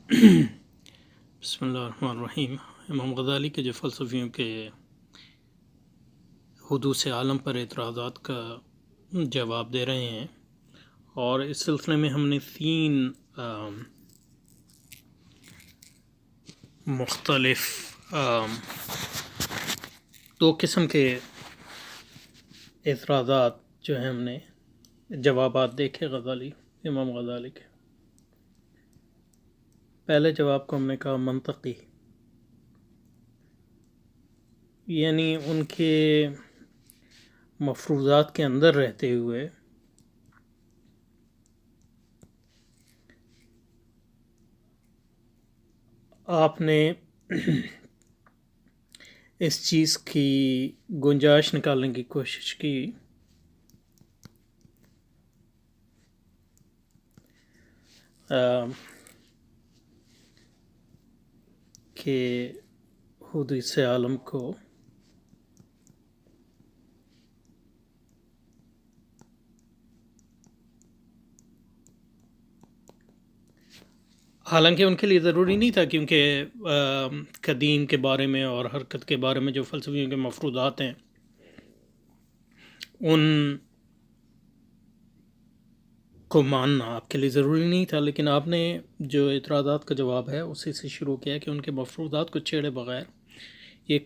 بسم اللہ الرحمن الرحیم۔ امام غزالی کے جو فلسفیوں کے حدوث عالم پر اعتراضات کا جواب دے رہے ہیں، اور اس سلسلے میں ہم نے 3 مختلف 2 قسم کے اعتراضات جو ہیں ہم نے جوابات دیکھے امام غزالی کے۔ پہلے جواب کو ہم نے کہا منطقی، یعنی ان کے مفروضات کے اندر رہتے ہوئے آپ نے اس چیز کی گنجائش نکالنے کی کوشش کی کہ حدوث عالم کو حالانکہ ان کے لیے ضروری نہیں تھا، کیونکہ قدیم کے بارے میں اور حرکت کے بارے میں جو فلسفیوں کے مفروضات ہیں ان کو ماننا آپ کے لیے ضروری نہیں تھا، لیکن آپ نے جو اعتراضات کا جواب ہے اسی سے شروع کیا کہ ان کے مفروضات کو چھیڑے بغیر یہ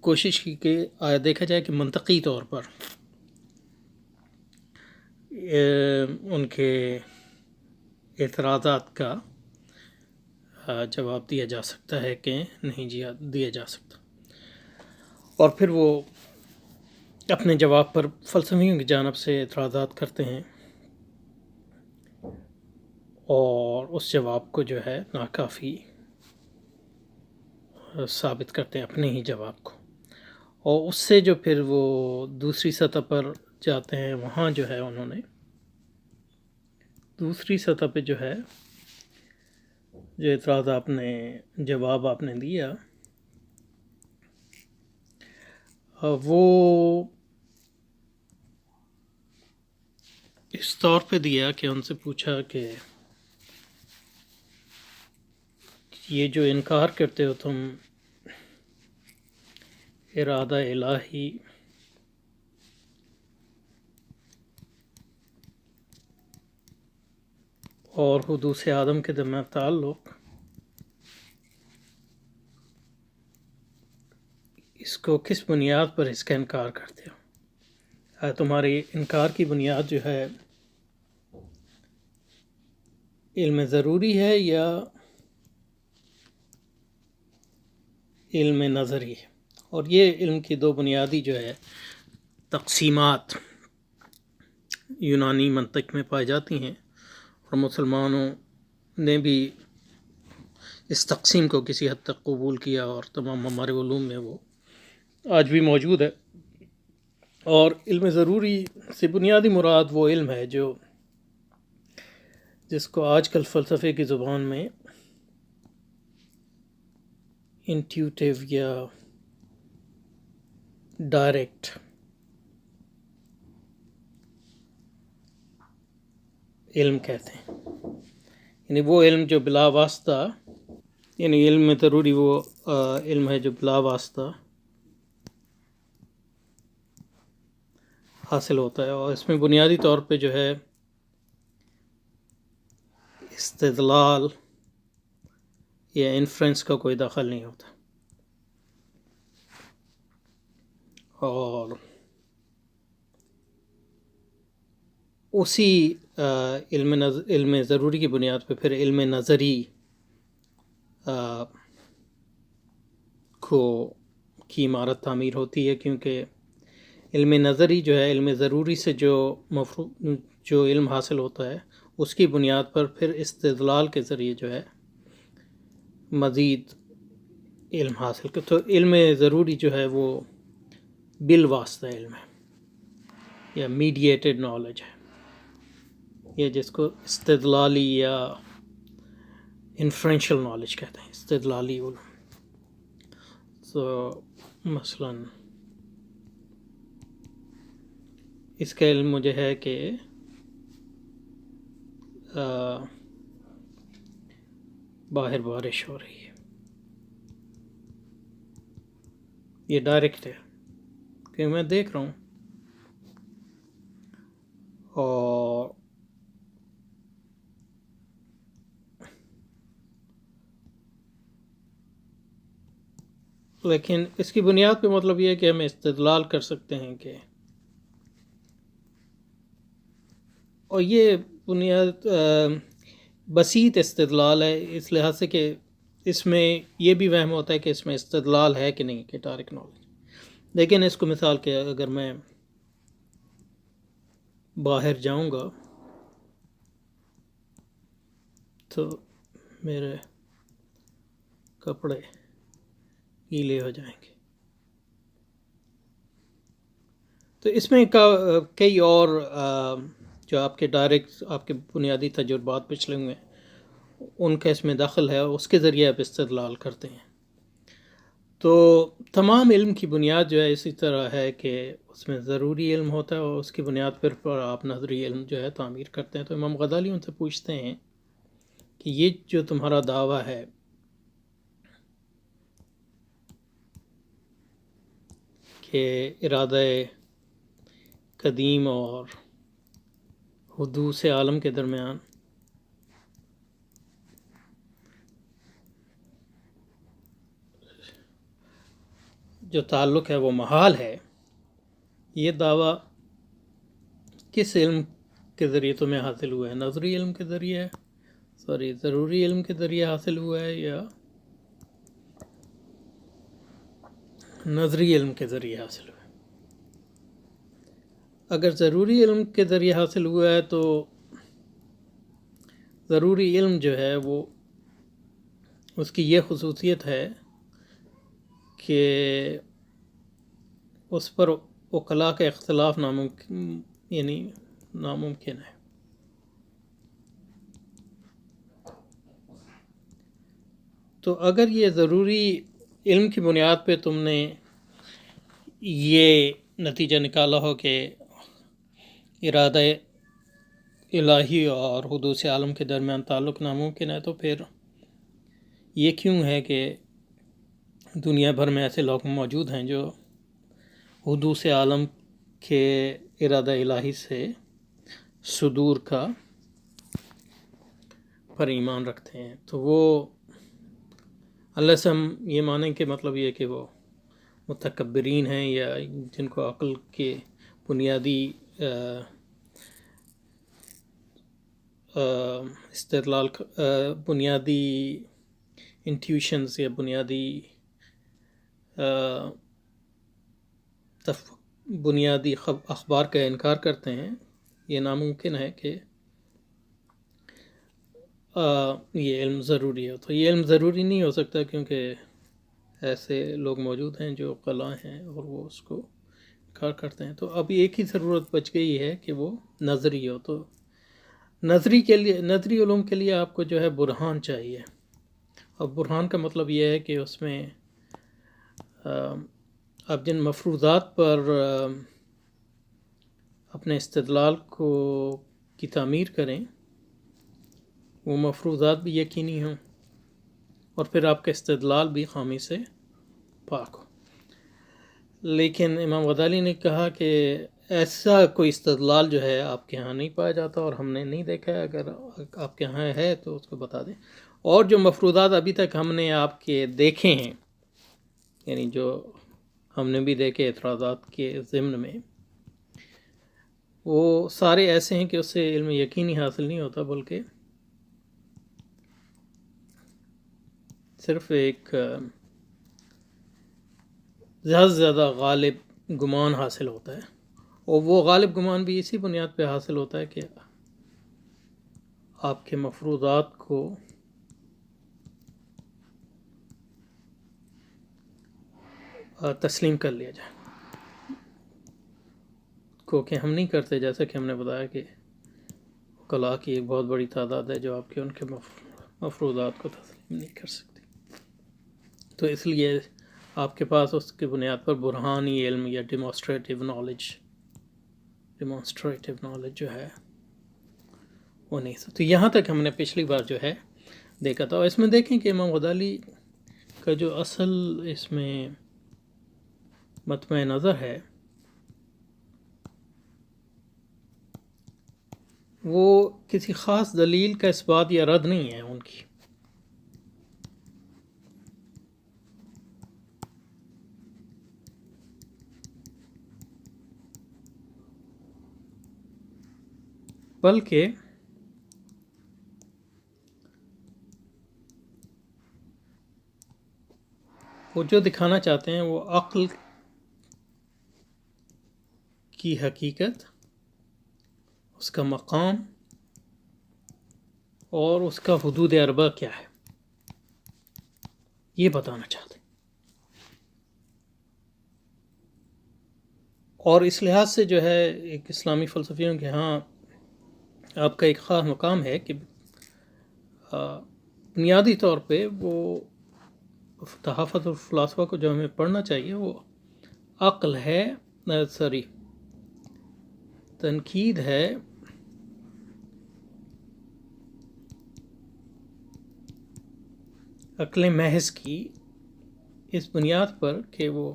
کوشش کی کہ دیکھا جائے کہ منطقی طور پر ان کے اعتراضات کا جواب دیا جا سکتا ہے کہ نہیں دیا جا سکتا، اور پھر وہ اپنے جواب پر فلسفیوں کی جانب سے اعتراضات کرتے ہیں اور اس جواب کو جو ہے ناکافی ثابت کرتے ہیں اپنے ہی جواب کو، اور اس سے جو پھر وہ دوسری سطح پر جاتے ہیں، وہاں جو ہے انہوں نے دوسری سطح پہ جو ہے جو اعتراض جواب آپ نے دیا وہ اس طور پہ دیا کہ ان سے پوچھا کہ یہ جو انکار کرتے ہو تم ارادہ الہی اور حدوث آدم کے درمیان تعلق، اس کو کس بنیاد پر اس کا انکار کرتے ہو؟ تمہاری انکار کی بنیاد جو ہے علم ضروری ہے یا علم نظری ہے؟ اور یہ علم کی 2 بنیادی جو ہے تقسیمات یونانی منطق میں پائی جاتی ہیں، اور مسلمانوں نے بھی اس تقسیم کو کسی حد تک قبول کیا، اور تمام ہمارے علوم میں وہ آج بھی موجود ہے۔ اور علم ضروری سے بنیادی مراد وہ علم ہے جس کو آج کل فلسفے کی زبان میں انٹیوٹیو یا ڈائریکٹ علم کہتے ہیں، یعنی وہ علم جو بلا واسطہ، یعنی علم میں ضروری وہ علم ہے جو بلا واسطہ حاصل ہوتا ہے، اور اس میں بنیادی طور پہ جو ہے استدلال یا انفرنس کا کوئی دخل نہیں ہوتا، اور اسی علم ضروری کی بنیاد پہ پھر علم نظری کی عمارت تعمیر ہوتی ہے، کیونکہ علم نظری جو ہے علم ضروری سے جو علم حاصل ہوتا ہے اس کی بنیاد پر پھر استدلال کے ذریعے جو ہے مزید علم حاصل کر، تو علم ضروری جو ہے وہ بالواسطہ علم ہے یا میڈیٹڈ نالج ہے، یہ جس کو استدلالی یا انفرنشل نالج کہتے ہیں، استدلالی علم۔ تو مثلا اس کا علم مجھے ہے کہ باہر بارش ہو رہی ہے، یہ ڈائریکٹ ہے کہ میں دیکھ رہا ہوں. اور لیکن اس کی بنیاد پہ مطلب یہ ہے کہ ہم استدلال کر سکتے ہیں کہ، اور یہ بنیاد بسیط استدلال ہے اس لحاظ سے کہ اس میں یہ بھی وہم ہوتا ہے کہ اس میں استدلال ہے کہ نہیں کہ ڈائریکٹ نالج. لیکن اس کو مثال کے اگر میں باہر جاؤں گا تو میرے کپڑے گیلے ہو جائیں گے. تو اس میں کئی اور جو آپ کے ڈائریکٹ آپ کے بنیادی تجربات پچھلے ہوئے ہیں ان کا اس میں دخل ہے، اس کے ذریعے آپ استدلال کرتے ہیں. تو تمام علم کی بنیاد جو ہے اسی طرح ہے کہ اس میں ضروری علم ہوتا ہے اور اس کی بنیاد پر آپ نظری علم جو ہے تعمیر کرتے ہیں. تو امام غزالی ان سے پوچھتے ہیں کہ یہ جو تمہارا دعویٰ ہے کہ ارادہ قدیم اور حدوث عالم کے درمیان جو تعلق ہے وہ محال ہے، یہ دعویٰ کس علم کے ذریعے تمہیں حاصل ہوا ہے؟ نظری علم کے ذریعے ضروری علم کے ذریعے حاصل ہوا ہے یا نظری علم کے ذریعے حاصل ہوا ہے؟ اگر ضروری علم کے ذریعے حاصل ہوا ہے تو ضروری علم جو ہے وہ اس کی یہ خصوصیت ہے کہ اس پر عقلاء کا اختلاف ناممکن ہے. تو اگر یہ ضروری علم کی بنیاد پہ تم نے یہ نتیجہ نکالا ہو کہ ارادہ الہی اور حدوث عالم کے درمیان تعلق ناممکن ہے، تو پھر یہ کیوں ہے کہ دنیا بھر میں ایسے لوگ موجود ہیں جو حدوث عالم کے ارادہ الہی سے صدور کا پر ایمان رکھتے ہیں؟ تو وہ اللہ سے ہم یہ مانیں کہ مطلب یہ کہ وہ متکبرین ہیں یا جن کو عقل کے بنیادی استدلال بنیادی انٹیوشنز یا بنیادی بنیادی اخبار کا انکار کرتے ہیں، یہ ناممکن ہے کہ یہ علم ضروری ہے. تو یہ علم ضروری نہیں ہو سکتا کیونکہ ایسے لوگ موجود ہیں جو عقلاء ہیں اور وہ اس کو انکار کرتے ہیں. تو اب ایک ہی ضرورت بچ گئی ہے کہ وہ نظری ہو. تو نظری علوم کے لیے آپ کو جو ہے برہان چاہیے. اب برہان کا مطلب یہ ہے کہ اس میں آپ جن مفروضات پر اپنے استدلال کی تعمیر کریں وہ مفروضات بھی یقینی ہوں اور پھر آپ کا استدلال بھی خامی سے پاک ہو. لیکن امام غزالی نے کہا کہ ایسا کوئی استدلال جو ہے آپ کے ہاں نہیں پایا جاتا اور ہم نے نہیں دیکھا ہے. اگر آپ کے ہاں ہے تو اس کو بتا دیں. اور جو مفروضات ابھی تک ہم نے آپ کے دیکھے ہیں، یعنی جو ہم نے بھی دیکھے اعتراضات کے ضمن میں، وہ سارے ایسے ہیں کہ اس سے علم یقینی حاصل نہیں ہوتا بلکہ صرف ایک زیادہ سے زیادہ غالب گمان حاصل ہوتا ہے. اور وہ غالب گمان بھی اسی بنیاد پہ حاصل ہوتا ہے کہ آپ کے مفروضات کو تسلیم کر لیا جائے، کیونکہ ہم نہیں کرتے. جیسا کہ ہم نے بتایا کہ عقلاء کی ایک بہت بڑی تعداد ہے جو آپ کے ان کے مفروضات کو تسلیم نہیں کر سکتی. تو اس لیے آپ کے پاس اس کی بنیاد پر برہانی علم یا ڈیمونسٹریٹو نالج جو ہے وہ نہیں. تو یہاں تک ہم نے پچھلی بار جو ہے دیکھا تھا. اور اس میں دیکھیں کہ امام غزالی کا جو اصل اس میں مطمع نظر ہے وہ کسی خاص دلیل کا اثبات یا رد نہیں ہے ان کی، بلکہ وہ جو دکھانا چاہتے ہیں وہ عقل کی حقیقت، اس کا مقام اور اس کا حدود اربع کیا ہے، یہ بتانا چاہتے ہیں. اور اس لحاظ سے جو ہے ایک اسلامی فلسفیوں کے ہاں آپ کا ایک خاص مقام ہے کہ بنیادی طور پہ وہ تحفظ الفلاسفہ کو جو ہمیں پڑھنا چاہیے وہ عقل ہے، تنقید ہے عقل محض کی، اس بنیاد پر کہ وہ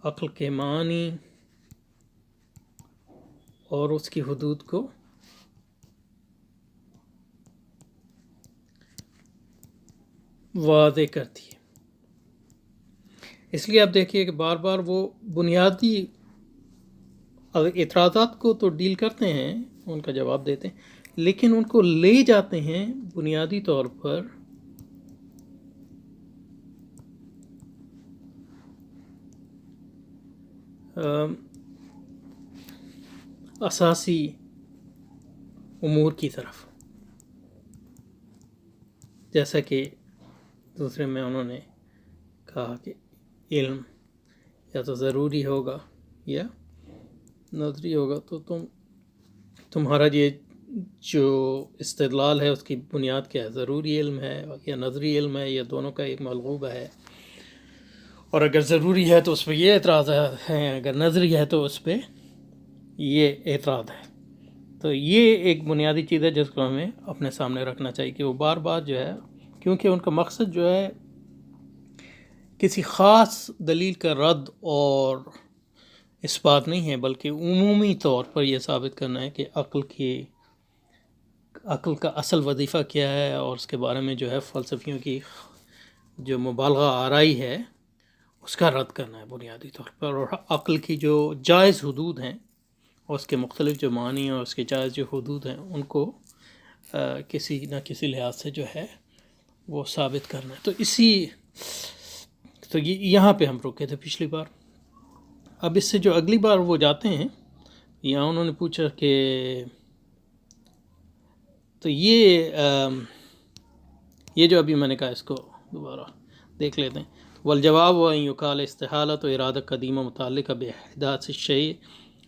عقل کے معنی اور اس کی حدود کو واضح کرتی ہے. اس لیے آپ دیکھیے کہ بار بار وہ بنیادی اعتراضات کو تو ڈیل کرتے ہیں، ان کا جواب دیتے ہیں، لیکن ان کو لے جاتے ہیں بنیادی طور پر اساسی امور کی طرف. جیسا کہ دوسرے میں انہوں نے کہا کہ علم یا تو ضروری ہوگا یا نظری ہوگا، تو تمہارا یہ جو استدلال ہے اس کی بنیاد کیا ہے، ضروری علم ہے یا نظری علم ہے، یا دونوں کا ایک ملغوبہ ہے. اور اگر ضروری ہے تو اس پہ یہ اعتراض ہے، اگر نظری ہے تو اس پہ یہ اعتراض ہے. تو یہ ایک بنیادی چیز ہے جس کو ہمیں اپنے سامنے رکھنا چاہیے کہ وہ بار بار جو ہے، کیونکہ ان کا مقصد جو ہے کسی خاص دلیل کا رد اور اثبات نہیں ہے، بلکہ عمومی طور پر یہ ثابت کرنا ہے کہ عقل کا اصل وظیفہ کیا ہے، اور اس کے بارے میں جو ہے فلسفیوں کی جو مبالغہ آرائی ہے اس کا رد کرنا ہے بنیادی طور پر. اور عقل کی جو جائز حدود ہیں اور اس کے مختلف جو معنی اور اس کے جائز جو حدود ہیں ان کو کسی نہ کسی لحاظ سے جو ہے وہ ثابت کرنا ہے. تو یہاں پہ ہم رکے تھے پچھلی بار. اب اس سے جو اگلی بار وہ جاتے ہیں، یہاں انہوں نے پوچھا کہ تو یہ جو ابھی میں نے کہا اس کو دوبارہ دیکھ لیتے ہیں. والجواب وَأَن يُقَالَ اسْتِحَالَةُ إِرَادَةٌ قَدِيمَةٌ مُتَعَلِّقَةٌ بِإِحْدَاثِ الشَّيْءِ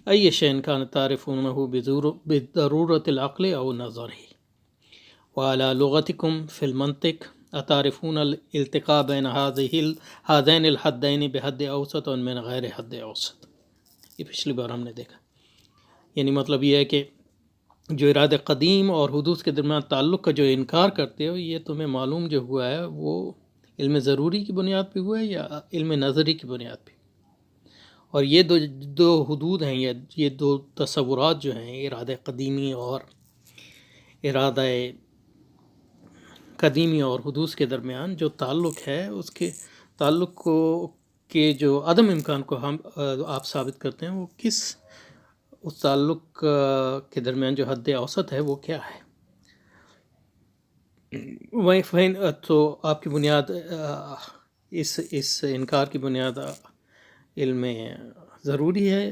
أي شيء كان تعرفونه بضرورة العقل أو نظره. وعلى لغتكم في المنطق أتعرفون الالتقاء بين هذين الحدين بحد أوسط من غیر حد اوسط. یہ پچھلی بار ہم نے دیکھا. یعنی مطلب یہ ہے کہ جو ارادہ قدیم اور حدوث کے درمیان تعلق کا جو انکار کرتے ہو، یہ تمہیں معلوم جو ہوا ہے وہ علم ضروری کی بنیاد پہ ہوا ہے یا علم نظری کی بنیاد پہ. اور یہ دو حدود ہیں، یہ دو تصورات جو ہیں، ارادہ قدیمی اور ارادہ قدیمی اور حدوث کے درمیان جو تعلق ہے، اس کے تعلق کو کہ جو عدم امکان کو آپ ثابت کرتے ہیں، وہ اس تعلق کے درمیان جو حد اوسط ہے وہ کیا ہے. تو آپ کی بنیاد اس انکار کی بنیاد علم ضروری ہے،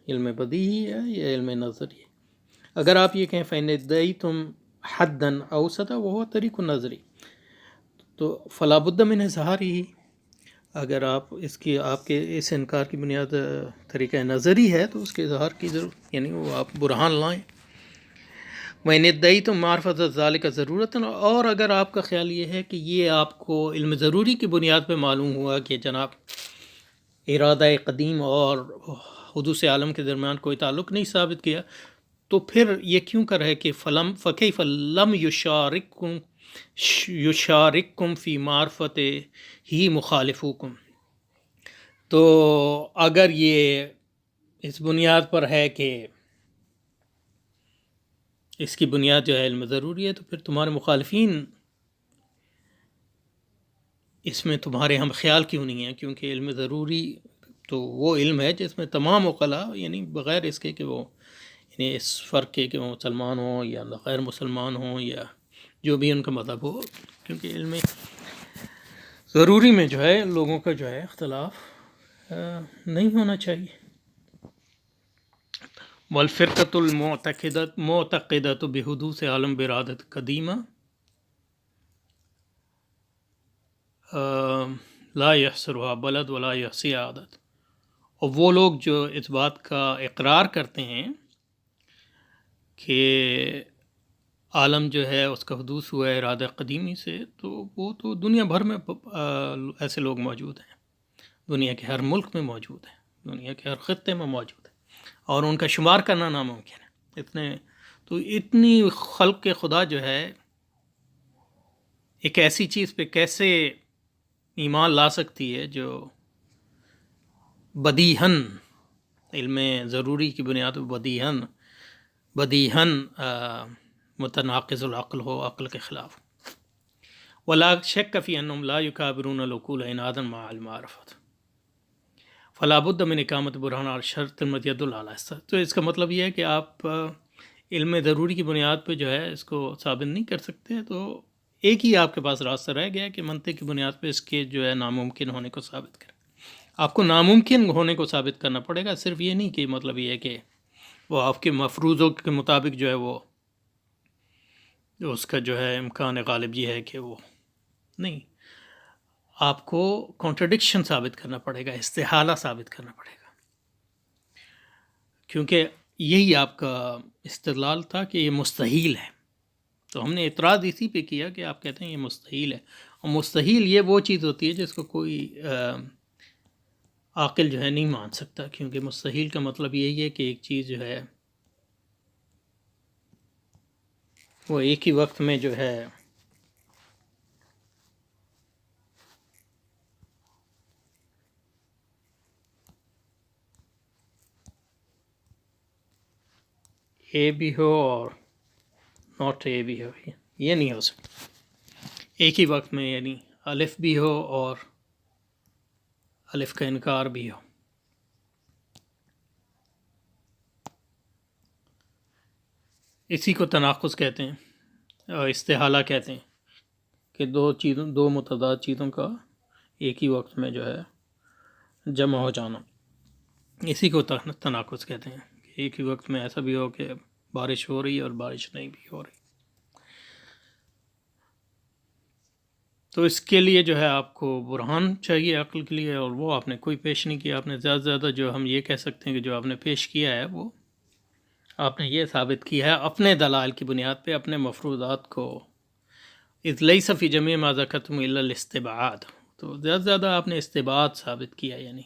علم بدیہی ہے یا علم نظری ہے. اگر آپ یہ کہیں فَإِنْ ادَّعَيْتُمْ حَدًّا أَوْسَطَ وَهُوَ طَرِيقٌ النَّظْرِ، تو فَلَا بُدَّ مِنْ إِظْهَارِهِ. اگر آپ کے اس انکار کی بنیاد طریقہ نظری ہے تو اس کے اظہار کی ضرورت، یعنی وہ آپ برہان لائیں. وَإِنْ ادَّعَيْتُمْ مَعْرِفَةَ ذَلِكَ ضَرُورَةً، اور اگر آپ کا خیال یہ ہے کہ یہ آپ کو علم ضروری کی بنیاد پہ معلوم ہوا کہ جناب ارادہ قدیم اور حدوث عالم کے درمیان کوئی تعلق نہیں ثابت کیا، تو پھر یہ کیوں کر ہے کہ فکیف لم یشارککم فی معرفت ہی مخالفوکم. تو اگر یہ اس بنیاد پر ہے کہ اس کی بنیاد جو ہے علم ضروری ہے، تو پھر تمہارے مخالفین اس میں تمہارے ہم خیال کیوں نہیں ہیں؟ کیونکہ علم ضروری تو وہ علم ہے جس میں تمام عقلاء، یعنی بغیر اس کے کہ وہ، یعنی اس فرق کے کہ وہ مسلمان ہوں یا غیر مسلمان ہوں یا جو بھی ان کا مذہب ہو، کیونکہ علم ضروری میں جو ہے لوگوں کا جو ہے اختلاف نہیں ہونا چاہیے. والفرقۃ المعتقدۃ بحدوث عالم برادت قدیمہ لا یحصرها بلد ولا یحصی عادت. اور وہ لوگ جو اس بات کا اقرار کرتے ہیں کہ عالم جو ہے اس کا حدوث ہوا ہے ارادہ قدیمی سے، تو وہ تو دنیا بھر میں ایسے لوگ موجود ہیں، دنیا کے ہر ملک میں موجود ہیں، دنیا کے ہر خطے میں موجود ہیں، اور ان کا شمار کرنا ناممکن ہے. اتنی خلق خدا جو ہے ایک ایسی چیز پہ کیسے ایمان لا سکتی ہے جو بدیہن علم ضروری کی بنیاد پر بدیہن متناقض العقل ہو، عقل کے خلاف. ولا شک فی انہم لا یکابرون العقول عنادا مع المعرفت فلا بد من اقامت برہان اور شرط المدید العلیٰ. تو اس کا مطلب یہ ہے کہ آپ علم ضروری کی بنیاد پہ جو ہے اس کو ثابت نہیں کر سکتے، تو ایک ہی آپ کے پاس راستہ رہ گیا کہ منطق کی بنیاد پہ اس کے جو ہے ناممکن ہونے کو ثابت کریں. آپ کو ناممکن ہونے کو ثابت کرنا پڑے گا، صرف یہ نہیں کہ مطلب یہ ہے کہ وہ آپ کے مفروضوں کے مطابق جو ہے وہ اس کا جو ہے امکان غالب یہ ہے کہ وہ نہیں. آپ کو کانٹرڈکشن ثابت کرنا پڑے گا، استحالہ ثابت کرنا پڑے گا، کیونکہ یہی آپ کا استدلال تھا کہ یہ مستحیل ہے. تو ہم نے اعتراض اسی پہ کیا کہ آپ کہتے ہیں یہ مستحیل ہے، اور مستحیل یہ وہ چیز ہوتی ہے جس کو کوئی عاقل جو ہے نہیں مان سکتا، کیونکہ مستحیل کا مطلب یہی ہے کہ ایک چیز جو ہے وہ ایک ہی وقت میں جو ہے اے بھی ہو اور ناٹ اے بھی ہو، یہ نہیں ہو سکتا ایک ہی وقت میں، یعنی الف بھی ہو اور الف کا انکار بھی ہو. اسی کو تناقض کہتے ہیں اور استحالہ کہتے ہیں کہ دو متضاد چیزوں کا ایک ہی وقت میں جو ہے جمع ہو جانا، اسی کو تناقض کہتے ہیں کہ ایک ہی وقت میں ایسا بھی ہو کہ بارش ہو رہی ہے اور بارش نہیں بھی ہو رہی. تو اس کے لیے جو ہے آپ کو برہان چاہیے عقل کے لیے، اور وہ آپ نے کوئی پیش نہیں کیا. آپ نے زیادہ سے زیادہ جو ہم یہ کہہ سکتے ہیں کہ جو آپ نے پیش کیا ہے وہ آپ نے یہ ثابت کیا ہے اپنے دلائل کی بنیاد پہ، اپنے مفروضات کو. اذ لیس فی جمیع ما ذکرتم الا الاستبعاد، تو زیادہ سے زیادہ آپ نے استبعاد ثابت کیا، یعنی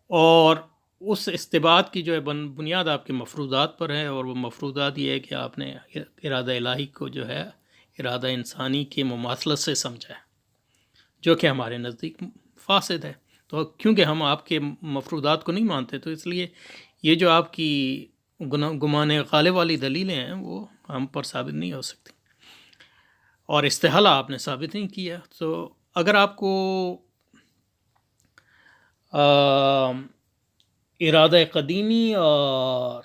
اور اس استبعاد کی جو ہے بنیاد آپ کے مفروضات پر ہے، اور وہ مفروضات یہ ہے کہ آپ نے ارادہ الہی کو جو ہے ارادہ انسانی کے مماثلت سے سمجھا ہے، جو کہ ہمارے نزدیک فاسد ہے. تو کیونکہ ہم آپ کے مفروضات کو نہیں مانتے، تو اس لیے یہ جو آپ کی گمان غالب والی دلیلیں ہیں وہ ہم پر ثابت نہیں ہو سکتی، اور استحالہ آپ نے ثابت نہیں کیا. تو اگر آپ کو ارادہ قدیمی اور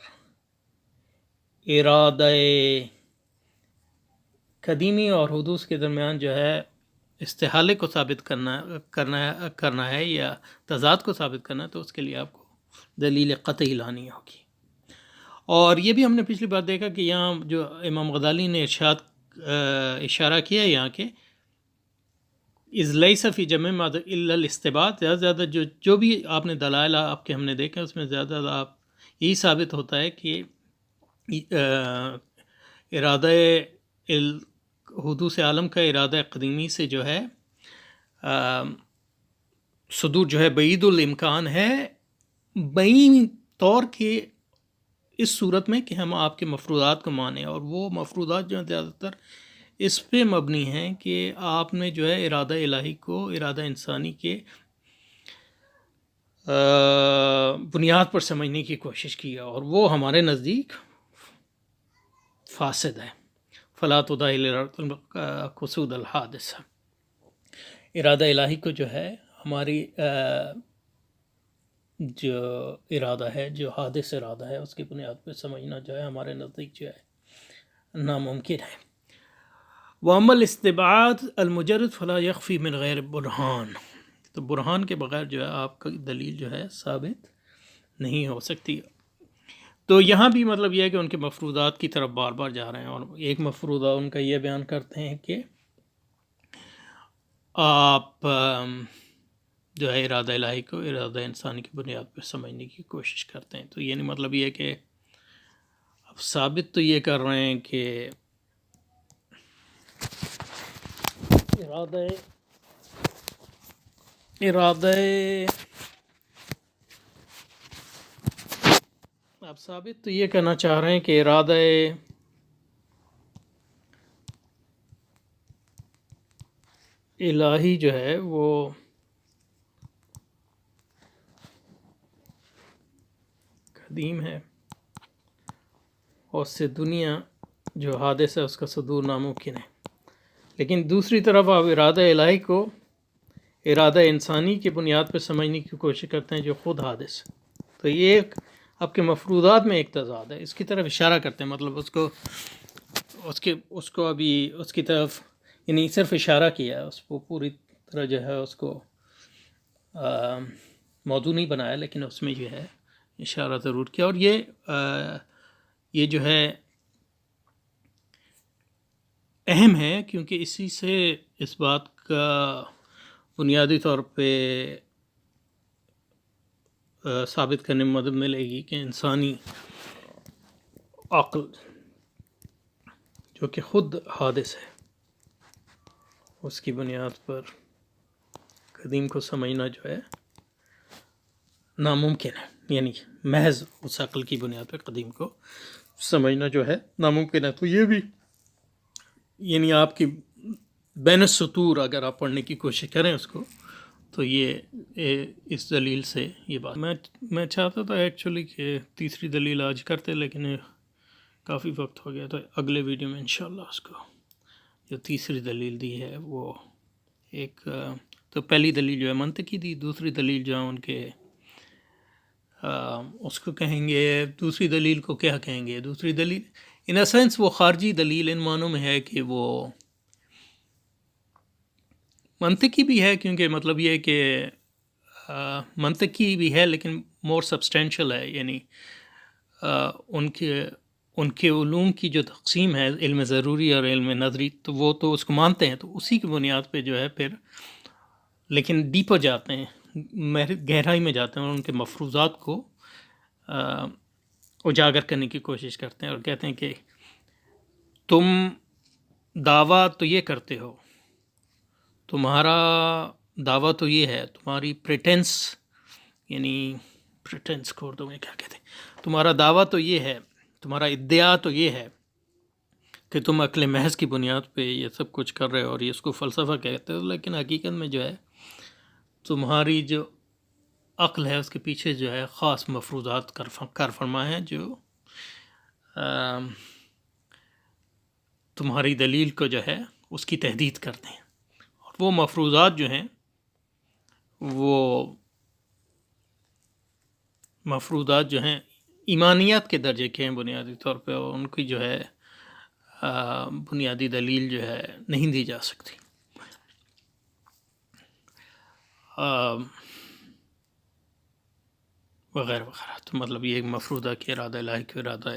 ارادہ قدیمی اور حدوث کے درمیان جو ہے استحالے کو ثابت کرنا ہے یا تضاد کو ثابت کرنا ہے، تو اس کے لیے آپ کو دلیل قطعی لانی ہوگی. اور یہ بھی ہم نے پچھلی بار دیکھا کہ یہاں جو امام غزالی نے اشارہ کیا یہاں کے اذ لیس فی جمیع ما الا الاستبعاد، زیادہ سے زیادہ جو بھی آپ نے دلائل آپ کے ہم نے دیکھا اس میں زیادہ زیادہ آپ یہی ثابت ہوتا ہے کہ ارادہ حدوث عالم کا ارادہ قدیمی سے جو ہے صدور جو ہے بعید الامکان ہے، بعید طور کے اس صورت میں کہ ہم آپ کے مفروضات کو مانیں، اور وہ مفروضات جو ہیں زیادہ تر اس پہ مبنی ہیں کہ آپ نے جو ہے ارادہ الہی کو ارادہ انسانی کے بنیاد پر سمجھنے کی کوشش کی، اور وہ ہمارے نزدیک فاسد ہے۔ فلا تضاہل قصود الحادث، ارادہ الہی کو جو ہے ہماری جو ارادہ ہے، جو حادث ارادہ ہے، اس کی بنیاد پہ سمجھنا جو ہے ہمارے نزدیک جو ہے ناممکن ہے۔ وَأَمَّا الاستبعاد المجرد فلا يخفي من غیر برہان، تو برہان کے بغیر جو ہے آپ کا دلیل جو ہے ثابت نہیں ہو سکتی۔ تو یہاں بھی مطلب یہ ہے کہ ان کے مفروضات کی طرف بار بار جا رہے ہیں، اور ایک مفروضہ ان کا یہ بیان کرتے ہیں کہ آپ جو ہے ارادہ الہی کو ارادہ انسانی کی بنیاد پہ سمجھنے کی کوشش کرتے ہیں۔ تو یعنی مطلب یہ ہے کہ اب ثابت تو یہ کر رہے ہیں کہ آپ ثابت تو یہ کرنا چاہ رہے ہیں کہ ارادہ الہی جو ہے وہ قدیم ہے، اور اس سے دنیا جو حادث ہے اس کا صدور ناممکن ہے۔ لیکن دوسری طرف آپ ارادہ الہی کو ارادہ انسانی کی بنیاد پہ سمجھنے کی کوشش کرتے ہیں جو خود حادث ہے۔ تو یہ ایک آپ کے مفروضات میں ایک تضاد ہے، اس کی طرف اشارہ کرتے ہیں، مطلب اس کو ابھی اس کی طرف یعنی صرف اشارہ کیا ہے، اس کو پوری طرح جو ہے اس کو موضوع نہیں بنایا، لیکن اس میں جو ہے اشارہ ضرور کیا۔ اور یہ جو ہے اہم ہے، کیونکہ اسی سے اس بات کا بنیادی طور پہ ثابت کرنے میں مدد ملے گی کہ انسانی عقل جو کہ خود حادث ہے، اس کی بنیاد پر قدیم کو سمجھنا جو ہے ناممکن ہے، یعنی محض اس عقل کی بنیاد پر قدیم کو سمجھنا جو ہے ناممکن ہے۔ تو یہ بھی یعنی آپ کی بین السطور اگر آپ پڑھنے کی کوشش کریں اس کو، تو یہ اس دلیل سے یہ بات میں چاہتا تھا ایکچولی کہ تیسری دلیل آج کرتے، لیکن کافی وقت ہو گیا، تو اگلے ویڈیو میں انشاءاللہ اس کو جو تیسری دلیل دی ہے وہ ایک تو پہلی دلیل جو ہے منطقی دی، دوسری دلیل جو ہے ان کے اس کو کہیں گے، دوسری دلیل کو کیا کہیں گے، دوسری دلیل ان اے سینس وہ خارجی دلیل ان معنوں میں ہے کہ وہ منطقی بھی ہے، کیونکہ مطلب یہ کہ منطقی بھی ہے لیکن مور سبسٹینشل ہے، یعنی ان کے علوم کی جو تقسیم ہے علم ضروری اور علم نظری، تو وہ تو اس کو مانتے ہیں، تو اسی کی بنیاد پہ جو ہے پھر لیکن ڈیپر جاتے ہیں، گہرائی میں جاتے ہیں، اور ان کے مفروضات کو اجاگر کرنے کی کوشش کرتے ہیں، اور کہتے ہیں کہ تم دعویٰ تو یہ کرتے ہو، تمہارا دعویٰ تو یہ ہے، تمہاری پریٹنس یعنی پریٹنس کو اردو میں کیا کہتے ہیں، تمہارا دعویٰ تو یہ ہے، تمہارا ادعا تو یہ ہے کہ تم عقل محض کی بنیاد پہ یہ سب کچھ کر رہے ہو اور یہ اس کو فلسفہ کہتے ہو، لیکن حقیقت میں جو ہے تمہاری جو عقل ہے اس کے پیچھے جو ہے خاص مفروضات کار فرما ہیں جو تمہاری دلیل کو جو ہے اس کی تحدید کرتے ہیں، اور وہ مفروضات جو ہیں وہ مفروضات جو ہیں ایمانیات کے درجے کے ہیں بنیادی طور پہ، اور ان کی جو ہے بنیادی دلیل جو ہے نہیں دی جا سکتی۔ وغیرہ وغیرہ، تو مطلب یہ ایک مفروضہ کہ ارادہ الہی کو ارادہ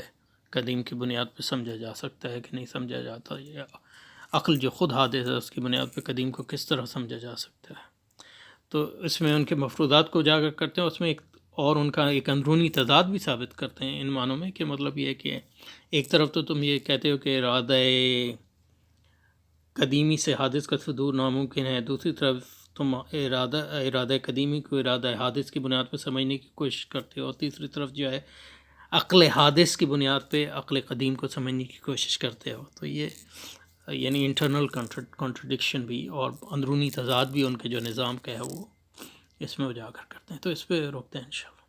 قدیم کی بنیاد پہ سمجھا جا سکتا ہے کہ نہیں سمجھا جاتا، یا عقل جو خود حادث ہے اس کی بنیاد پہ قدیم کو کس طرح سمجھا جا سکتا ہے۔ تو اس میں ان کے مفروضات کو اجاگر کرتے ہیں، اس میں اور ان کا ایک اندرونی تضاد بھی ثابت کرتے ہیں ان معنوں میں کہ مطلب یہ کہ ایک طرف تو تم یہ کہتے ہو کہ ارادہ قدیمی سے حادث کا صدور ناممکن ہے، دوسری طرف تم ارادہ قدیمی کو ارادہ حادث کی بنیاد پہ سمجھنے کی کوشش کرتے ہو، اور تیسری طرف جو ہے عقل حادث کی بنیاد پہ عقل قدیم کو سمجھنے کی کوشش کرتے ہو. تو یہ یعنی انٹرنل کانٹرڈکشن بھی اور اندرونی تضاد بھی ان کے جو نظام کا ہے وہ اس میں اجاگر کرتے ہیں. تو اس پہ روکتے ہیں انشاءاللہ.